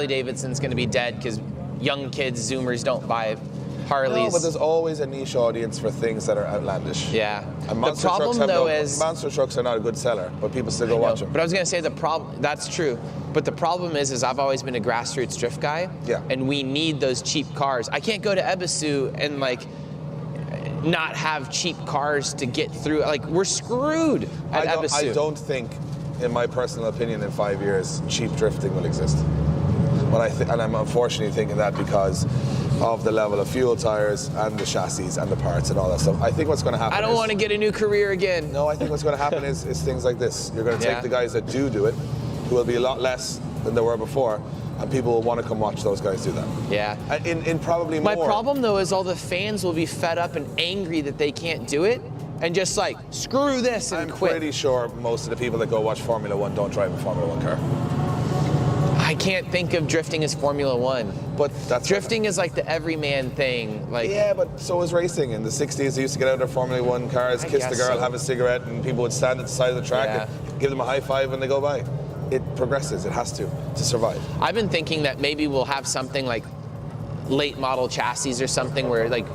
Harley Davidson's going to be dead because young kids, Zoomers, don't buy Harleys. No, but there's always a niche audience for things that are outlandish. Yeah. And The problem, though, is monster trucks are not a good seller, but people still go watch them. But I was going to say the problem. That's true. But the problem is I've always been a grassroots drift guy. Yeah. And we need those cheap cars. I can't go to Ebisu and like not have cheap cars to get through. Like we're screwed at Ebisu. I don't think, in my personal opinion, in 5 years, cheap drifting will exist. And I'm unfortunately thinking that because of the level of fuel tires and the chassis and the parts and all that stuff. I think what's going to happen I don't want to get a new career again. No, I think what's going to happen is things like this. You're going to take the guys that do it, who will be a lot less than they were before, and people will want to come watch those guys do that. Yeah. In probably more. My problem, though, is all the fans will be fed up and angry that they can't do it and just like, screw this and quit. I'm pretty sure most of the people that go watch Formula One don't drive a Formula One car. I can't think of drifting as Formula One. But that's drifting is like the everyman thing. Like, yeah, but so is racing. In the 60s, they used to get out of their Formula One cars, kiss the girl, have a cigarette, and people would stand at the side of the track and give them a high five when they go by. It progresses. It has to survive. I've been thinking that maybe we'll have something like late model chassis or something where like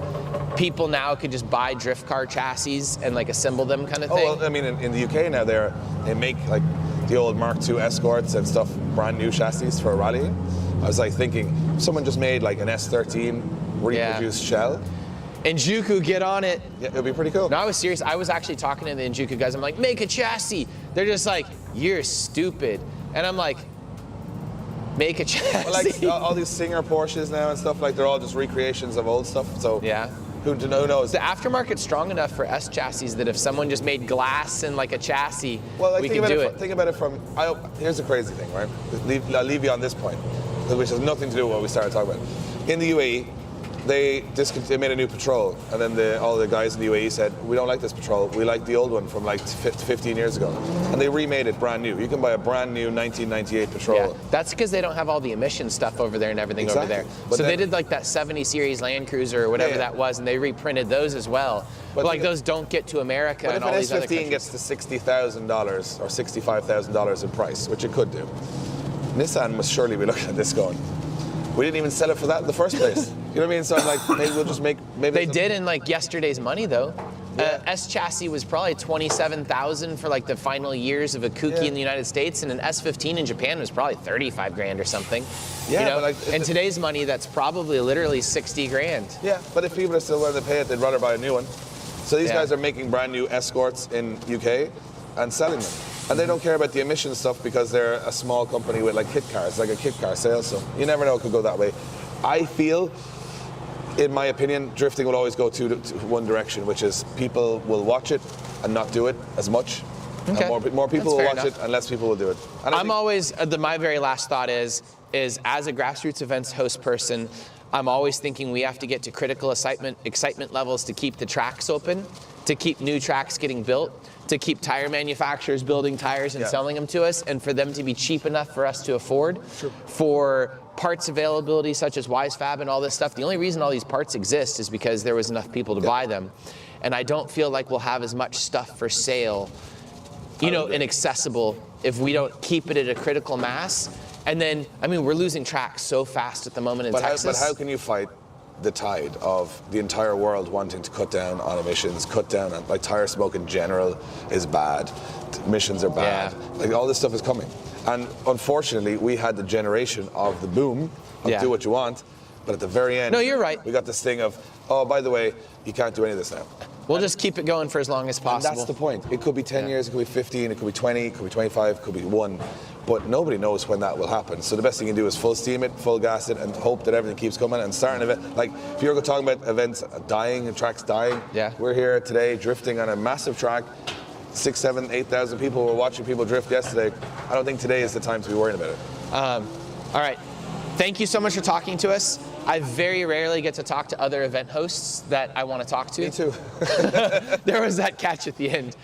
people now could just buy drift car chassis and like assemble them kind of thing. Oh, well, I mean, in the UK now, they make like the old Mark II Escorts and stuff, brand new chassis for rallying. I was like thinking, someone just made like an S13 reproduced shell. Enjuku, get on it. Yeah, it'd be pretty cool. No, I was serious. I was actually talking to the Enjuku guys. I'm like, make a chassis. They're just like, you're stupid. And I'm like, make a chassis. Well, like all these Singer Porsches now and stuff, like they're all just recreations of old stuff. So yeah. Who knows? The aftermarket's strong enough for S chassis that if someone just made glass and like a chassis, we could do it. Think about it from, here's the crazy thing, right? I'll leave you on this point, which has nothing to do with what we started talking about. In the UAE, they made a new Patrol, and then all the guys in the UAE said, we don't like this Patrol, we like the old one from like 15 years ago. And they remade it brand new. You can buy a brand new 1998 Patrol. Yeah, that's because they don't have all the emission stuff over there and everything over there. But so they did like that 70 series Land Cruiser or whatever that was, and they reprinted those as well. But like those don't get to America and all these other countries. But if an S15 gets to $60,000 or $65,000 in price, which it could do, Nissan must surely be looking at this going, we didn't even sell it for that in the first place. You know what I mean? So I'm like, maybe we'll just make. Maybe they did in like yesterday's money though. Yeah. S chassis was probably $27,000 for like the final years of a Kuki in the United States, and an S15 in Japan was probably 35 grand or something. Yeah, you know? but like, in today's money, that's probably literally 60 grand. Yeah, but if people are still willing to pay it, they'd rather buy a new one. So these guys are making brand new Escorts in UK and selling them. And they don't care about the emission stuff because they're a small company with like kit cars, like a kit car sale. So you never know, it could go that way. I feel, in my opinion, drifting will always go to one direction, which is people will watch it and not do it as much. Okay. And more people will watch it and less people will do it. And I'm always, my very last thought is as a grassroots events host person, I'm always thinking we have to get to critical excitement levels to keep the tracks open, to keep new tracks getting built, to keep tire manufacturers building tires and selling them to us, and for them to be cheap enough for us to afford. Sure. For parts availability such as WiseFab and all this stuff, the only reason all these parts exist is because there was enough people to buy them. And I don't feel like we'll have as much stuff for sale, and accessible if we don't keep it at a critical mass. And then, I mean, we're losing tracks so fast at the moment in Texas. But how can you fight the tide of the entire world wanting to cut down on emissions, cut down on, like, tire smoke in general is bad, emissions are bad, like all this stuff is coming. And unfortunately, we had the generation of the boom of do what you want, but at the very end, no, you're right. We got this thing of, oh, by the way, you can't do any of this now. We'll just keep it going for as long as possible. And that's the point. It could be 10 years, it could be 15, it could be 20, it could be 25, it could be 1. But nobody knows when that will happen. So the best thing you can do is full steam it, full gas it, and hope that everything keeps coming. And starting an event, like if you're talking about events dying and tracks dying, we're here today drifting on a massive track. 6, 7, 8,000 people were watching people drift yesterday. I don't think today is the time to be worrying about it. All right. Thank you so much for talking to us. I very rarely get to talk to other event hosts that I want to talk to. Me too. There was that catch at the end.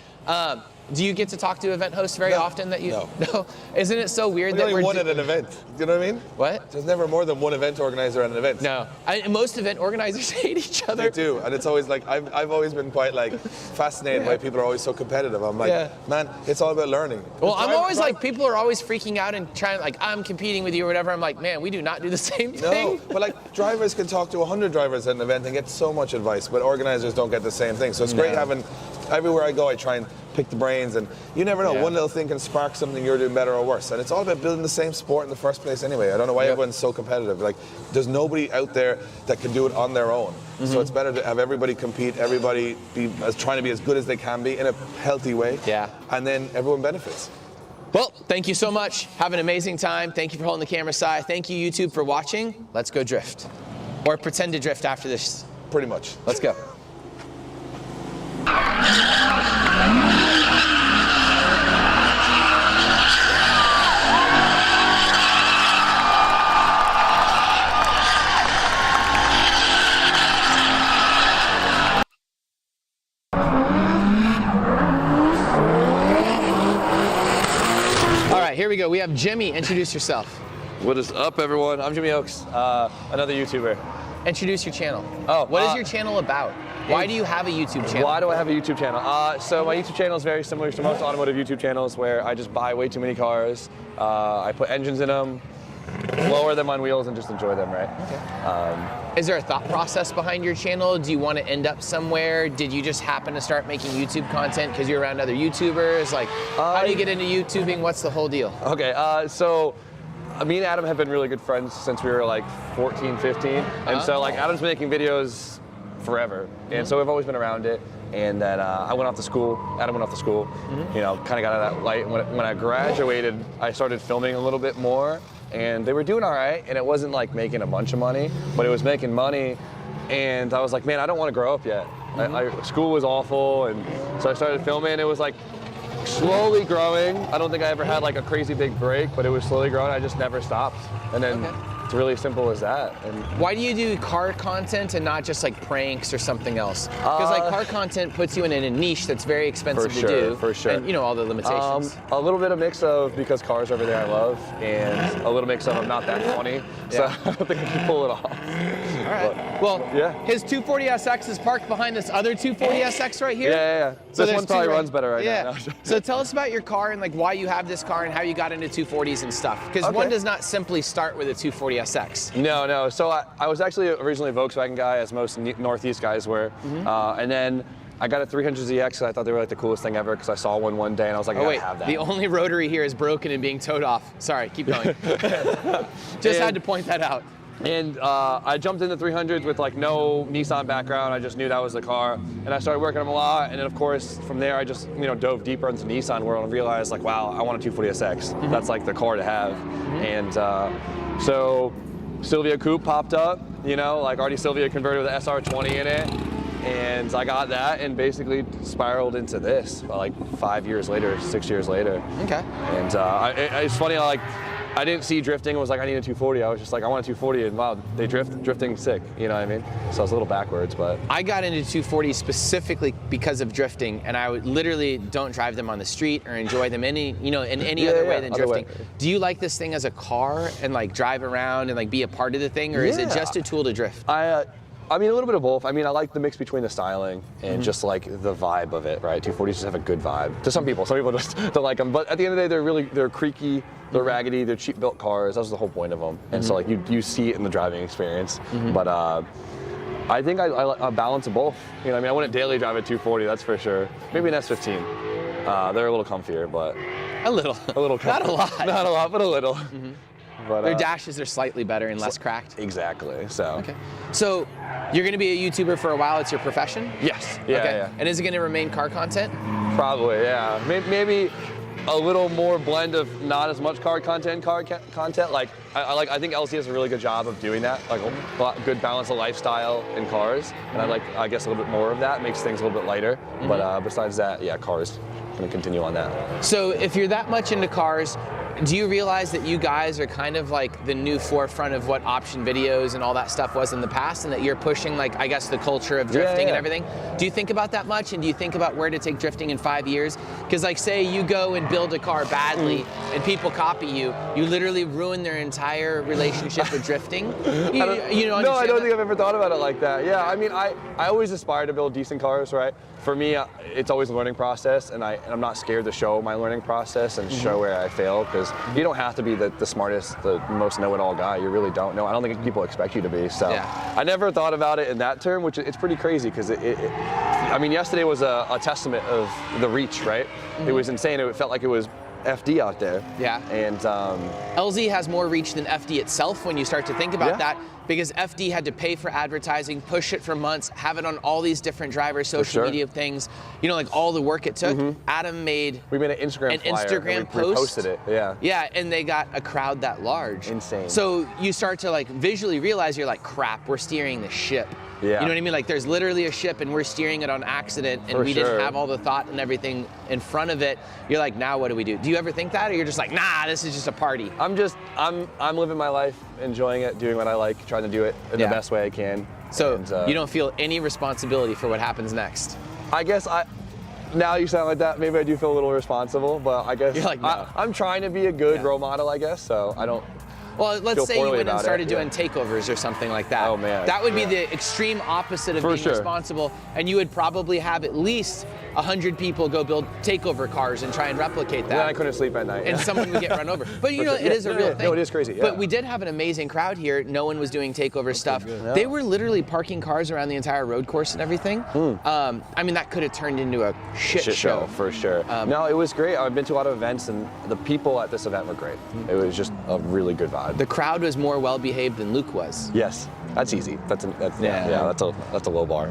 Do you get to talk to event hosts very often that you? No. No. Isn't it so weird that There's only we're one at an event. Do you know what I mean? What? There's never more than one event organizer at an event. No. Most event organizers hate each other. They do, and it's always like I've always been quite like fascinated by people are always so competitive. I'm like, man, it's all about learning. Well, I'm always like, people are always freaking out and trying, like, I'm competing with you or whatever. I'm like, man, we do not do the same thing. No, but like drivers can talk to 100 drivers at an event and get so much advice, but organizers don't get the same thing. So it's great having, everywhere I go, I try and pick the brains, and you never know, one little thing can spark something you're doing better or worse. And it's all about building the same sport in the first place anyway. I don't know why everyone's so competitive. Like, there's nobody out there that can do it on their own. So it's better to have everybody compete, everybody be trying to be as good as they can be in a healthy way. Yeah. And then everyone benefits. Well, thank you so much. Have an amazing time. Thank you for holding the camera, Si. Thank you, YouTube, for watching. Let's go drift. Or pretend to drift after this. Pretty much. Let's go. All right, here we go. We have Jimmy. Introduce yourself. What is up, everyone? I'm Jimmy Oaks, another YouTuber. Introduce your channel. Oh, What is your channel about? Why do you have a YouTube channel? Why do I have a YouTube channel? So my YouTube channel is very similar to most automotive YouTube channels, where I just buy way too many cars. I put engines in them, lower them on wheels, and just enjoy them, right? Okay. Is there a thought process behind your channel? Do you want to end up somewhere? Did you just happen to start making YouTube content because you're around other YouTubers? Like, how do you get into YouTubing? What's the whole deal? Okay, so me and Adam have been really good friends since we were like 14, 15. And so like Adam's been making videos forever. And so we've always been around it. And then I went off to school, Adam went off to school, you know, kind of got out of that light. When I graduated, I started filming a little bit more, and they were doing all right, and it wasn't like making a bunch of money, but it was making money. And I was like, man, I don't want to grow up yet. School was awful, and so I started filming. It was like slowly growing. I don't think I ever had like a crazy big break, but it was slowly growing. I just never stopped. And then it's really simple as that. And why do you do car content and not just like pranks or something else? Because like car content puts you in a niche that's very expensive to do. For sure. And you know all the limitations. A little bit of mix of because cars are everything I love, and a little mix of I'm not that funny, so I don't think I can pull it off. All right. Well, his 240SX is parked behind this other 240SX right here. Yeah. So this one probably runs better right now. So tell us about your car and like why you have this car and how you got into 240s and stuff. Because one does not simply start with a 240SX. No. So I was actually originally a Volkswagen guy, as most Northeast guys were, and then I got a 300ZX because I thought they were like the coolest thing ever because I saw one day and I was like, I gotta have that. The only rotary here is broken and being towed off. Sorry, keep going. Just had to point that out. And I jumped into 300s with like no Nissan background. I just knew that was the car, and I started working on them a lot. And then of course from there I just dove deeper into the Nissan world and realized like, wow, I want a 240SX. That's like the car to have. And so Silvia Coupe popped up. Like already Silvia converted with an SR20 in it. And I got that and basically spiraled into this like 5 years later, 6 years later. Okay. And it's funny, I didn't see drifting and was like, I need a 240. I was just like, I want a 240, and wow, they drifting sick, you know what I mean? So I was a little backwards, but. I got into 240s specifically because of drifting, and I literally don't drive them on the street or enjoy them in any other way than drifting. Do you like this thing as a car and like drive around and like be a part of the thing, or is it just a tool to drift? I mean, a little bit of both. I mean, I like the mix between the styling and just like the vibe of it, right? 240s just have a good vibe. To some people just don't like them. But at the end of the day, they're creaky, they're raggedy, they're cheap built cars. That was the whole point of them. And so like you see it in the driving experience. But I think I balance of both. I mean, I wouldn't daily drive a 240, that's for sure. Maybe an S15. They're a little comfier, but. A little. Not a lot. Not a lot, but a little. But, their dashes are slightly better and less cracked. Exactly. So. Okay. So you're going to be a YouTuber for a while. It's your profession? Yes. Yeah. And is it going to remain car content? Probably. Yeah. Maybe a little more blend of not as much car content. Like I think LC does a really good job of doing that. Like a good balance of lifestyle in cars, and I guess a little bit more of that makes things a little bit lighter. But besides that, yeah, cars. Going to continue on that. So if you're that much into cars, do you realize that you guys are kind of like the new forefront of what option videos and all that stuff was in the past, and that you're pushing, like, I guess, the culture of drifting and everything? Do you think about that much, and do you think about where to take drifting in 5 years? Because, like, say you go and build a car badly and people copy you, you literally ruin their entire relationship with drifting. You know, no, I don't think I've ever thought about it like that. Yeah, I mean, I always aspire to build decent cars, right? For me, it's always a learning process, and I'm not scared to show my learning process and show where I fail, because you don't have to be the smartest, the most know-it-all guy. You really don't know. I don't think people expect you to be. So I never thought about it in that term, which it's pretty crazy, because I mean, yesterday was a testament of the reach, right? It was insane. It felt like it was FD out there. Yeah. And LZ has more reach than FD itself when you start to think about that, because FD had to pay for advertising, push it for months, have it on all these different drivers, social media things, you know, like all the work it took. Adam made we made an Instagram post. We posted it, Yeah, and they got a crowd that large. Insane. So you start to like visually realize, you're like, crap, we're steering the ship. Yeah. You know what I mean? Like, there's literally a ship and we're steering it on accident, and we didn't have all the thought and everything in front of it. You're like, now what do we do? Do you ever think that, or you're just like, nah, this is just a party? I'm living my life, enjoying it, doing what I like, trying to do it in the best way I can. So you don't feel any responsibility for what happens next? I guess now you sound like that, maybe I do feel a little responsible, but I guess you're like, no. I'm trying to be a good role model, I guess, so I don't. Well, let's say you went and started doing takeovers or something like that. Oh man. That would be the extreme opposite of being responsible, and you would probably have at least 100 people go build takeover cars and try and replicate that. Then I couldn't sleep at night. And someone would get run over. But you know, it is a real thing. No, it is crazy. But we did have an amazing crowd here. No one was doing takeover stuff. They were literally parking cars around the entire road course and everything. I mean, that could have turned into a shit show. For sure. No, it was great. I've been to a lot of events, and the people at this event were great. It was just a really good vibe. The crowd was more well-behaved than Luke was. Yes, that's easy. That's a low bar.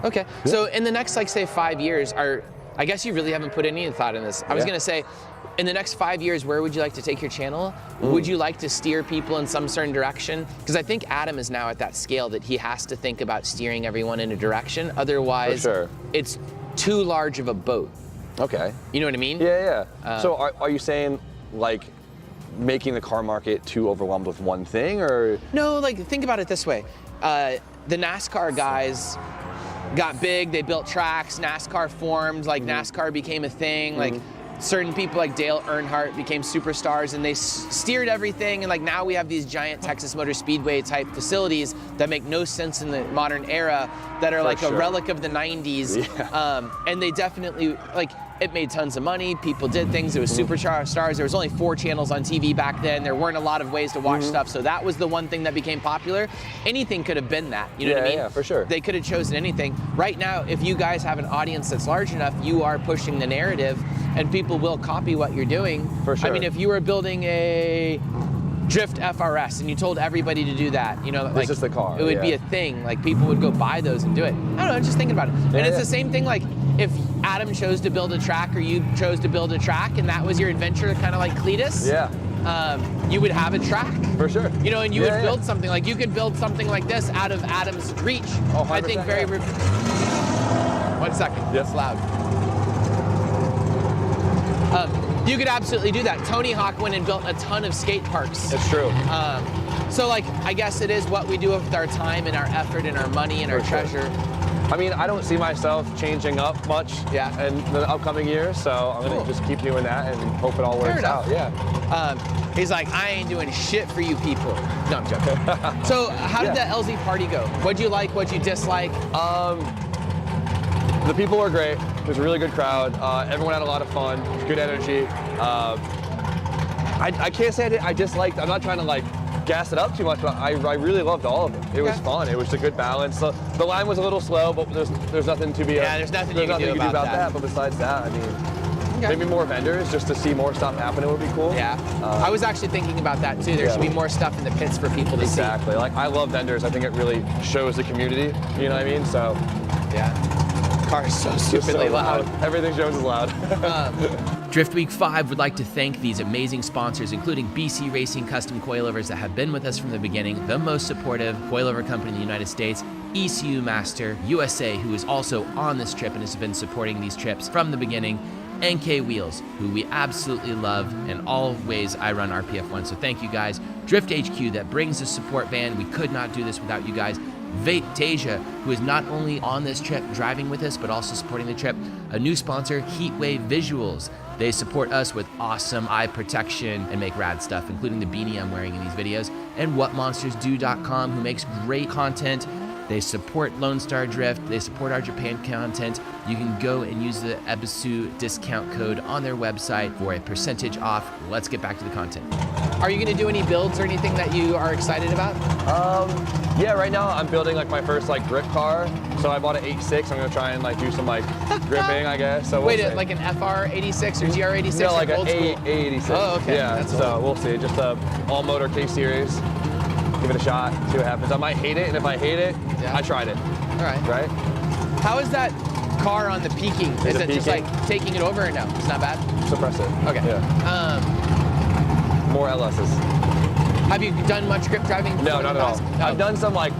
Okay, so in the next, like, say 5 years, I guess you really haven't put any thought in this. I was gonna say, in the next 5 years, where would you like to take your channel? Would you like to steer people in some certain direction? Because I think Adam is now at that scale that he has to think about steering everyone in a direction. Otherwise, it's too large of a boat. Okay. You know what I mean? Yeah. So are you saying, like, making the car market too overwhelmed with one thing, or? No, like, think about it this way. The NASCAR guys got big, they built tracks, NASCAR formed, like NASCAR became a thing, like certain people like Dale Earnhardt became superstars, and they steered everything, and like now we have these giant Texas Motor Speedway type facilities that make no sense in the modern era, that are like a relic of the 90s. And they definitely, like, it made tons of money, people did things, it was superstars. There was only 4 channels on TV back then, there weren't a lot of ways to watch stuff, so that was the one thing that became popular. Anything could have been that, you know what I mean? Yeah, for sure. They could have chosen anything. Right now, if you guys have an audience that's large enough, you are pushing the narrative, and people will copy what you're doing. For sure. I mean, if you were building a Drift FRS and you told everybody to do that, you know, like, this is the car. It would be a thing. Like, people would go buy those and do it. I don't know, just thinking about it. And it's the same thing, like, if Adam chose to build a track, or you chose to build a track, and that was your adventure, kind of like Cletus. You would have a track. For sure. You know, and you would build something. Like, you could build something like this out of Adam's reach. Oh, I think very... 1 second. Yes. It's loud. You could absolutely do that. Tony Hawk went and built a ton of skate parks. That's true. So, like, I guess it is what we do with our time and our effort and our money and our treasure. I mean, I don't see myself changing up much in the upcoming years, so I'm gonna just keep doing that and hope it all works out. He's like, I ain't doing shit for you people. No, I'm joking. So how did that LZ party go? What'd you like? What'd you dislike? The people were great. It was a really good crowd. Everyone had a lot of fun, good energy. I can't say I disliked. I'm not trying to like gas it up too much, but I really loved all of it. It was fun. It was a good balance. The line was a little slow, but there's nothing to be. There's nothing you can do about that. But besides that, I mean, maybe more vendors just to see more stuff happening would be cool. I was actually thinking about that too. There should be more stuff in the pits for people to see. Exactly. Like, I love vendors. I think it really shows the community. You know what I mean? So. Car is so stupidly loud. Everything shows is loud. Drift Week 5 would like to thank these amazing sponsors, including BC Racing Custom Coilovers that have been with us from the beginning, the most supportive coilover company in the United States, ECU Master USA, who is also on this trip and has been supporting these trips from the beginning, NK Wheels, who we absolutely love, and always I run RPF1, so thank you guys. Drift HQ that brings the support van. We could not do this without you guys. Vatasia, who is not only on this trip driving with us, but also supporting the trip. A new sponsor, Heatwave Visuals. They support us with awesome eye protection and make rad stuff, including the beanie I'm wearing in these videos. And WhatMonstersDo.com, who makes great content. They support Lone Star Drift. They support our Japan content. You can go and use the Ebisu discount code on their website for a percentage off. Let's get back to the content. Are you gonna do any builds or anything that you are excited about? Yeah, right now I'm building like my first like grip car. So I bought an 8.6. I'm gonna try and like do some like gripping, I guess. So we'll Wait, see. like an FR86 or GR86? No, or like an old school? A86. Oh, okay. Yeah, That's so we'll see. Just a all motor K series. Give it a shot, see what happens. I might hate it, and if I hate it, Yeah. I tried it. All right. Right? How is that car on the peaking? Is it it just peaking? like taking it over or no? It's not bad? Suppress it. Okay. Yeah. More LS's. Have you done much grip driving? No, before not in at the all. past? No. I've done some like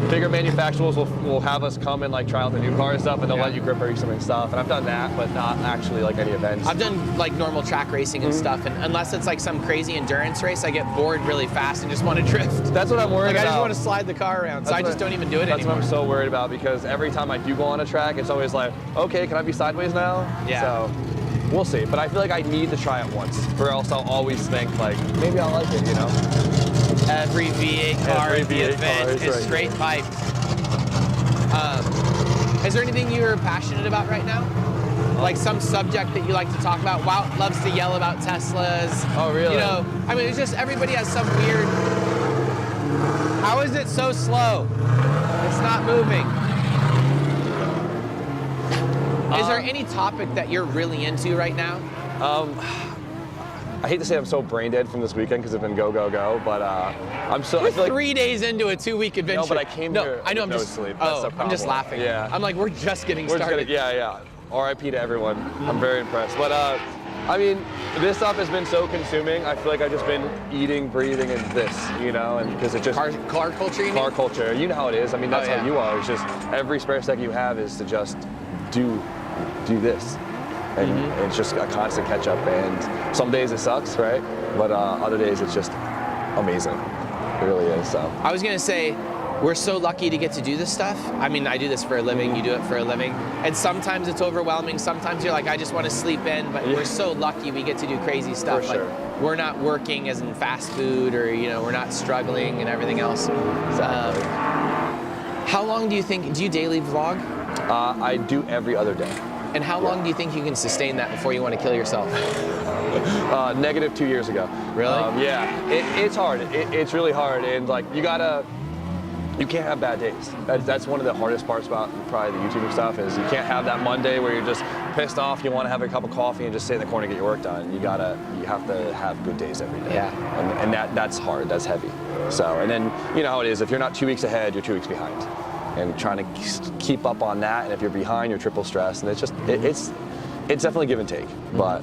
bigger manufacturers will have us come and like try out the new car and stuff, and they'll Yeah. let you grip race them and stuff. And I've done that, but not actually like any events. I've done like normal track racing and stuff, and unless it's like some crazy endurance race, I get bored really fast and just want to drift. That's what I'm worried Like I about. just want to slide the car around, so I just don't even do it That's anymore. what I'm so worried about, because every time I do go on a track, it's always like, okay, can I be sideways now? Yeah. So we'll see. But I feel like I need to try it once, or else I'll always think like, maybe I'll like it, you know? Every V8 car Every at the V8 event car is is right. straight piped. Is there anything you're passionate about right now? Like some subject that you like to talk about? Wout loves to yell about Teslas. Oh, really? You know, I mean, it's just everybody has some weird. How is it so slow? It's not moving. Is there any topic that you're really into right now? I hate to say I'm so brain dead from this weekend because it's been go, go, go, but I'm so. We're I feel like 3 days into a 2-week adventure. No, but I came here I know. with I'm no just. sleep. That's the I'm just problem. laughing. Yeah. I'm like, we're just getting we're just started. gonna, yeah. R.I.P. to everyone. I'm very impressed. But I mean, this stuff has been so consuming. I feel like I've just been eating, breathing, and this, you know, and because it just Car culture, you mean? car culture. You know how it is. I mean, that's Oh, yeah. how you are. It's just every spare second you have is to just do this. And Mm-hmm. it's just a constant catch up. And some days it sucks, right? But other days it's just amazing. It really is. So. I was gonna say, we're so lucky to get to do this stuff. I mean, I do this for a living, you do it for a living. And sometimes it's overwhelming. Sometimes you're like, I just want to sleep in, but Yeah. we're so lucky we get to do crazy stuff. For sure. Like, we're not working as in fast food, or, you know, we're not struggling and everything else. Exactly. How long do you daily vlog? I do every other day. And how long do you think you can sustain that before you want to kill yourself? Negative 2 years ago. Really? Yeah, it's hard. It's really hard, and like you can't have bad days. That's one of the hardest parts about probably the YouTubing stuff, is you can't have that Monday where you're just pissed off, you want to have a cup of coffee and just sit in the corner and get your work done. You have to have good days every day. Yeah. And that's hard. That's heavy. So, and then you know how it is. If you're not 2 weeks ahead, you're 2 weeks behind. And trying to keep up on that, and if you're behind, you're triple stressed, and it's definitely give and take. But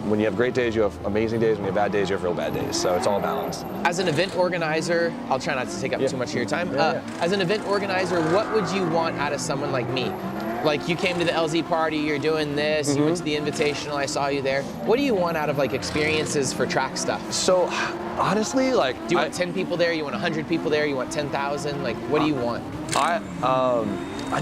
when you have great days, you have amazing days. When you have bad days, you have real bad days. So it's all balanced. As an event organizer, I'll try not to take up too much of your time. Yeah. As an event organizer, what would you want out of someone like me? Like, you came to the LZ party, you're doing this, you went to the Invitational, I saw you there. What do you want out of like experiences for track stuff? So honestly, like, Do you want 10 people there? You want 100 people there? You want 10,000? Like, what do you want?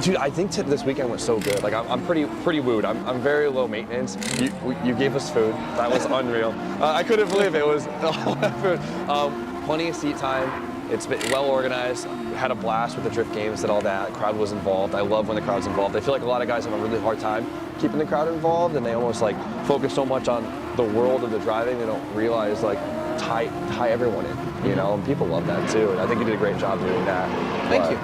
Dude, I think this weekend was so good. Like, I'm pretty wooed. I'm very low maintenance. You gave us food. That was unreal. I couldn't believe it. It was a lot of food. Plenty of seat time. It's been well organized. We had a blast with the drift games and all that. The crowd was involved. I love when the crowd's involved. I feel like a lot of guys have a really hard time keeping the crowd involved, and they almost like focus so much on the world of the driving, they don't realize like tie everyone in, you know, and people love that too. And I think you did a great job doing that. Thank you.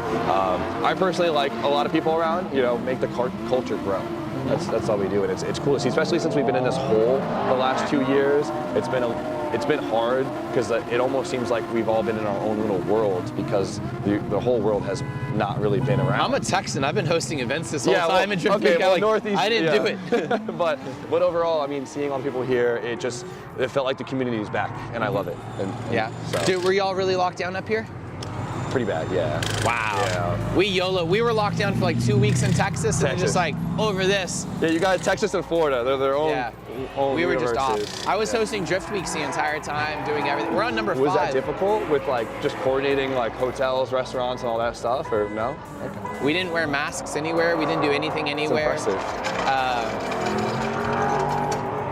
I personally like a lot of people around, you know, make the culture grow. That's all we do, and it's cool to see, especially since we've been in this hole the last 2 years. It's been hard because it almost seems like we've all been in our own little world, because the whole world has not really been around. I'm a Texan. I've been hosting events this whole time in Drift okay, Week. well, Like, Northeast, I didn't do it. but overall, I mean, seeing all the people here, it felt like the community is back, and I love it. And Yeah. So. Dude, were y'all really locked down up here? Pretty bad, yeah. Wow. Yeah. We YOLO. We were locked down for like 2 weeks in Texas, and then just like over this. Yeah, you got Texas and Florida. They're their own. Yeah. own We were just universes. off. I was hosting Drift Weeks the entire time, doing everything. We're on number 5. Was that difficult with like just coordinating like hotels, restaurants, and all that stuff, or no? Okay. We didn't wear masks anywhere. We didn't do anything anywhere. It's impressive.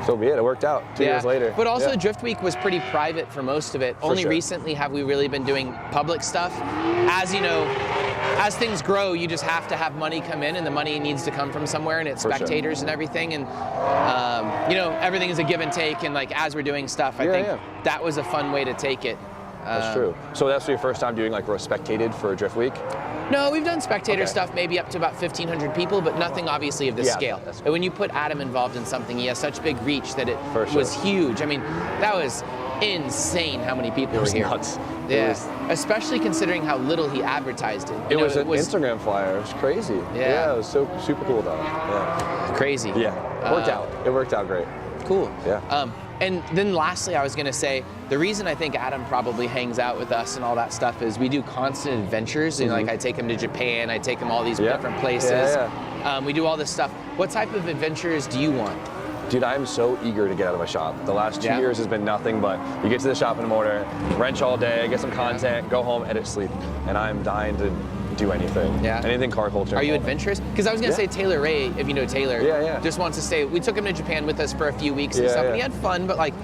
So be it. It worked out 2 years later. But also Yeah. Drift Week was pretty private for most of it. Only sure. recently have we really been doing public stuff. As you know, as things grow, you just have to have money come in, and the money needs to come from somewhere, and it's For sure. spectators and everything. And you know, everything is a give and take. And like as we're doing stuff, I Yeah, think yeah. that was a fun way to take it. That's true. So that's your first time doing like spectated for Drift Week? No, we've done spectator Okay. stuff, maybe up to about 1,500 people, but nothing obviously of this Yeah, scale. that's cool. And when you put Adam involved in something, he has such big reach that it For sure. was huge. I mean, that was insane how many people were was here. nuts. It Yeah, was- especially considering how little he advertised it. It was an Instagram flyer. It was crazy. Yeah. It was so super cool though. Yeah. crazy. Yeah. Worked out. It worked out great. Cool. Yeah. And then lastly, I was going to say, the reason I think Adam probably hangs out with us and all that stuff is we do constant adventures. And like I take him to Japan, I take him all these Yeah. different places. Yeah, We do all this stuff. What type of adventures do you want? Dude, I'm so eager to get out of my shop. The last 2 Yeah. years has been nothing but you get to the shop in the morning, wrench all day, get some content, go home, edit, sleep. And I'm dying to do anything. Yeah. Anything car culture. Are you involved. adventurous? Because I was gonna Yeah. say Taylor Ray, if you know Taylor, Yeah. just wants to say we took him to Japan with us for a few weeks and Yeah, stuff, and he yeah. had fun, but like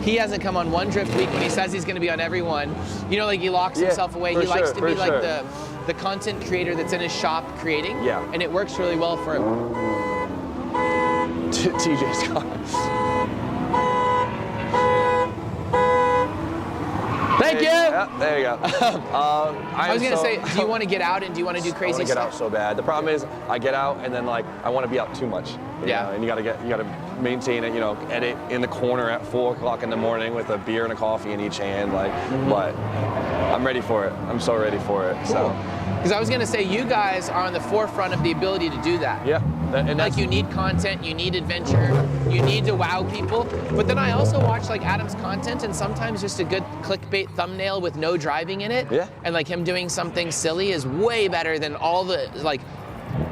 he hasn't come on one Drift Week, and he says he's gonna be on every one. You know, like he locks Yeah, himself away. for He likes sure, to for be like sure. the content creator that's in his shop creating. Yeah. And it works really well for him. TJ's car. Thank you. Yeah, there you go. I was gonna say, do you want to get out and do you want to do I crazy want to get stuff? out so bad. The problem is, I get out and then like I want to be out too much. you Yeah. know, and you gotta maintain it. You know, edit in the corner at 4 o'clock in the morning with a beer and a coffee in each hand. Like, but I'm ready for it. I'm so ready for it. So Because I was gonna say, you guys are on the forefront of the ability to do that. yeah, and Like that's you need content, you need adventure, you need to wow people. But then I also watch like Adam's content, and sometimes just a good clickbait thumbnail with no driving in it, Yeah. and like him doing something silly is way better than all the like.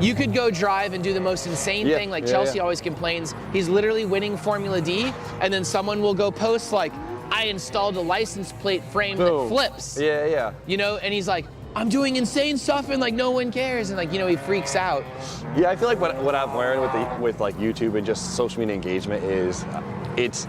You could go drive and do the most insane Yeah, thing. Like yeah, Chelsea yeah. always complains, he's literally winning Formula D, and then someone will go post like, I installed a license plate frame that Boom. flips. Yeah, yeah. You know, and he's like, I'm doing insane stuff, and like no one cares, and like, you know, he freaks out. Yeah, I feel like what I've learned with like YouTube and just social media engagement is it's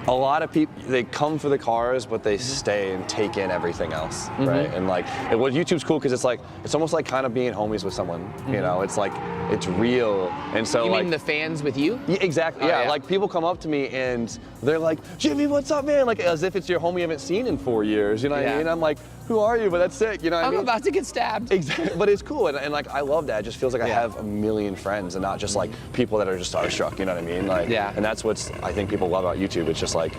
a lot of people, they come for the cars, but they stay and take in everything else, right? And like, YouTube's cool because it's almost like kind of being homies with someone, you know? It's like, it's real. And so You like, mean the fans with you? yeah, exactly. Oh, Yeah, yeah. like people come up to me and they're like, Jimmy, what's up, man? Like as if it's your homie you haven't seen in 4 years. You know what Yeah. I mean? I'm like, who are you? But that's sick. You know what I I'm mean? about to get stabbed. Exactly. But it's cool, and like I love that. It just feels like I Yeah. have a million friends, and not just like people that are just starstruck. You know what I mean? Like, Yeah. And that's what's I think people love about YouTube. It's just like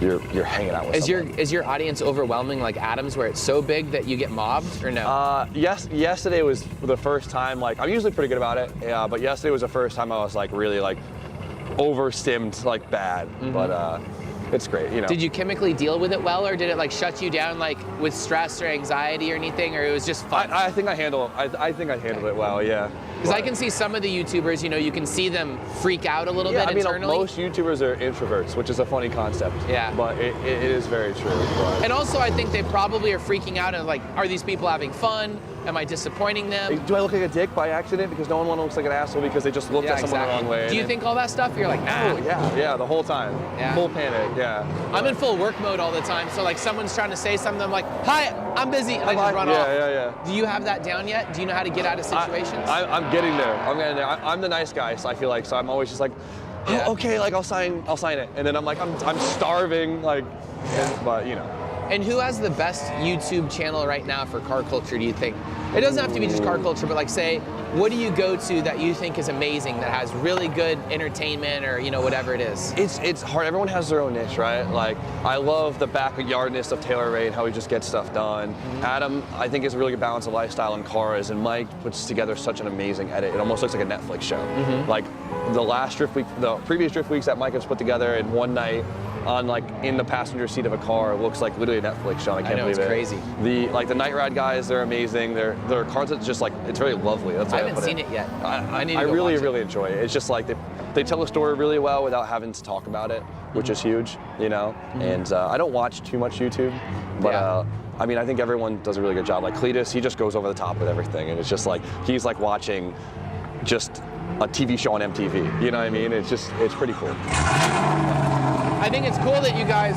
you're hanging out with. someone. Is your audience overwhelming like Adam's, where it's so big that you get mobbed, or no? Yes. Yesterday was the first time. Like I'm usually pretty good about it, but yesterday was the first time I was like really like overstimmed like bad. But it's great. You know. Did you chemically deal with it well, or did it like shut you down like with stress or anxiety or anything, or it was just fun? I think I handled it well. Yeah. Because I can see some of the YouTubers, you know, you can see them freak out a little Yeah, bit I mean, internally. most YouTubers are introverts, which is a funny concept. Yeah. But it is very true. But And also, I think they probably are freaking out and like, are these people having fun? Am I disappointing them? do I look like a dick by accident? Because no one looks like an asshole because they just looked at someone the wrong way. Do you and think all that stuff? You're like, nah. Oh, yeah, the whole time. Yeah. Full panic, yeah. I'm in full work mode all the time, so like someone's trying to say something, I'm like, hi, I'm busy, and I just run off. Yeah. Do you have that down yet? Do you know how to get out of situations? I'm getting there. I'm getting there. I'm the nice guy, so I feel like, so I'm always just like, oh, Yeah. okay, like I'll sign it. And then I'm like, I'm starving, like, but you know. And who has the best YouTube channel right now for car culture, do you think? It doesn't have to be just car culture, but like say, what do you go to that you think is amazing, that has really good entertainment, or whatever it is? It's hard. Everyone has their own niche, right? Like, I love the backyardness of Taylor Ray and how he just gets stuff done. Adam, I think, is a really good balance of lifestyle and cars, and Mike puts together such an amazing edit. It almost looks like a Netflix show. Like the previous Drift Weeks that Mike has put together in one night on in the passenger seat of a car looks like literally a Netflix show. I can't believe it's it. crazy. The Night Ride guys, they're amazing. Their cars are just it's very lovely. That's I haven't seen it yet. I need to go really watch it. really enjoy it. It's just they tell a story really well without having to talk about it, which is huge, And I don't watch too much YouTube, but I mean, I think everyone does a really good job. Like Cletus, he just goes over the top with everything, and it's just he's watching just a TV show on MTV. You know what I mean? It's pretty cool. I think it's cool that you guys